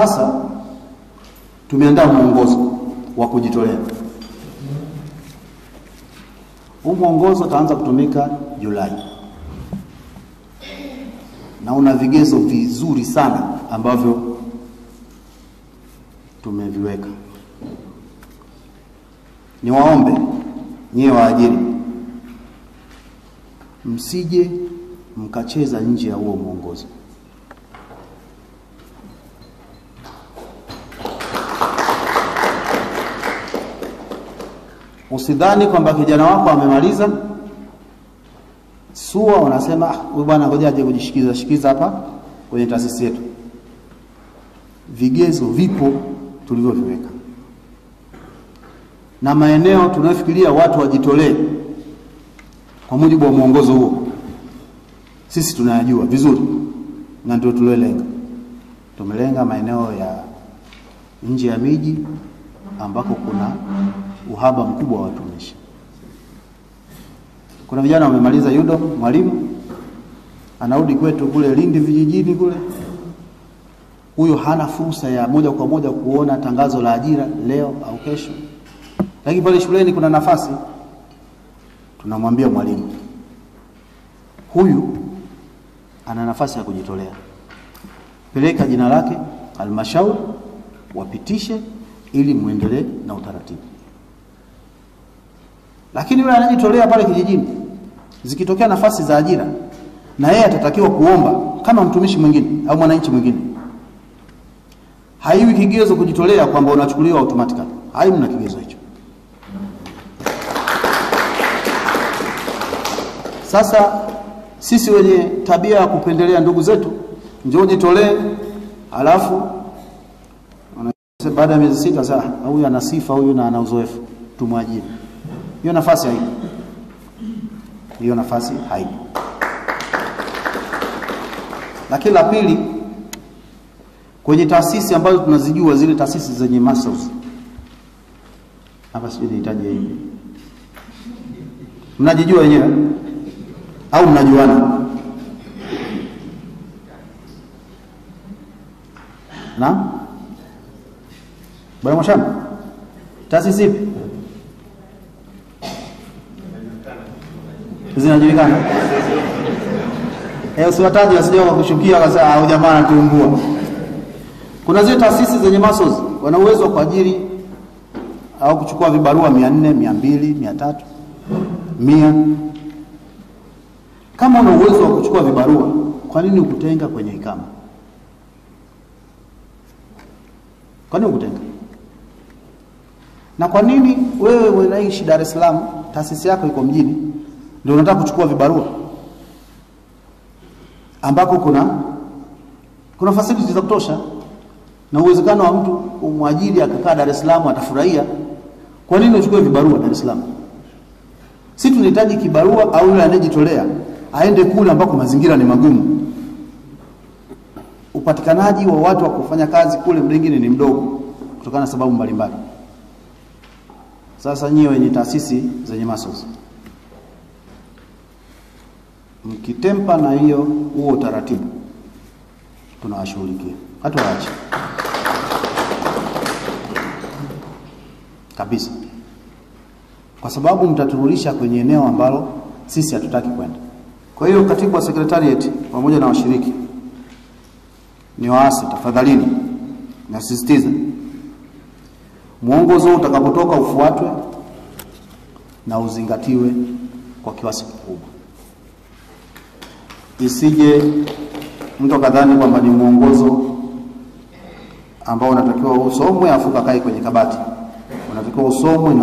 Sasa tumeandaa mwongozo wa kujitolea. Huu mwongozo utaanza kutumika Julai. Na una vigezo vizuri sana ambavyo tumeviweka. Niwaombe nyie waajiri msije mkacheza nje ya huo mwongozo. Usidhani kwamba kijana wako amemaliza SUA unasema huyu bwana ngoja aje kujishikiza hapa kwenye taasisi yetu. Vigezo vipo tulivyoviweka. Na maeneo tunayofikiria watu wajitolee kwa mujibu wa mwongozo huo, sisi tunayajua vizuri na ndio tuliolenga. Tumelenga maeneo ya nje ya miji ambako kuna uhaba mkubwa wa watumishi. Kuna vijana wamemaliza yudo, mwalimu anarudi kwetu kule Lindi vijijini kule. Huyo hana fursa ya moja kwa moja kuona tangazo la ajira leo au kesho. Lakini pale shuleni kuna nafasi. Tunamwambia mwalimu, huyu ana nafasi ya kujitolea. Peleka jina lake halmashauri wapitishe ili muendelee na utaratibu. Lakini yule anajitolea pale kijijini, zikitokea nafasi za ajira na yeye atatakiwa kuomba kama mtumishi mwingine au mwananchi mwingine. Haiwi kigezo kujitolea kwamba unachukuliwa automatically. Haimna kigezo hicho. Sasa sisi wenye tabia ya kupendelea ndugu zetu, njoo jitolee, alafu baada ya miezi 6 sasa huyu ana sifa, huyu na ana uzoefu, tumwajiri. Hiyo nafasi haipo. Hiyo nafasi haipo. Lakini la pili, kwenye taasisi ambazo tunazijua, zile taasisi zenye muscles. Hapa sisi tunahitaji hivi. Mnajijua wenyewe au mnajuana? Na Bwana Mashamba, taasisi ipi zinajulikana? Usiwataje wasije wakushukia wakasema au jamaa anatumbua. Kuna zile taasisi zenye muscles, wana uwezo wa kuajiri au kuchukua vibarua 400, 200, 300, 100. Kama una uwezo wa kuchukua vibarua, kwa nini ukutenga kwenye ikama? Kwa nini ukutenga? Na kwa nini wewe unaishi Dar es Salaam, taasisi yako iko mjini, ndio unataka kuchukua vibarua ambako kuna facilities za kutosha na uwezekano wa mtu umwajiri akakaa Dar es Salaam atafurahia? Kwa nini uchukue vibarua Dar es Salaam? Sisi tunahitaji kibarua au yule anayejitolea aende kule ambako mazingira ni magumu. Upatikanaji wa watu wa kufanya kazi kule mwingine ni mdogo kutokana na sababu mbalimbali. Sasa nyinyi wenye taasisi zenye muscles, mkitempa na huo taratibu, tunawashughulikia. Hatuwaache kabisa, kwa sababu mtaturudisha kwenye eneo ambalo sisi hatutaki kwenda. Kwa hiyo katibu wa secretariat pamoja na washiriki, ni waasi tafadhalini, nasisitiza mwongozo utakapotoka ufuatwe na uzingatiwe kwa kiasi kikubwa. Isije mtu kadhani kwamba ni mwongozo ambao unatakiwa usomwe afu kae kwenye kabati. Unatakiwa usomwe na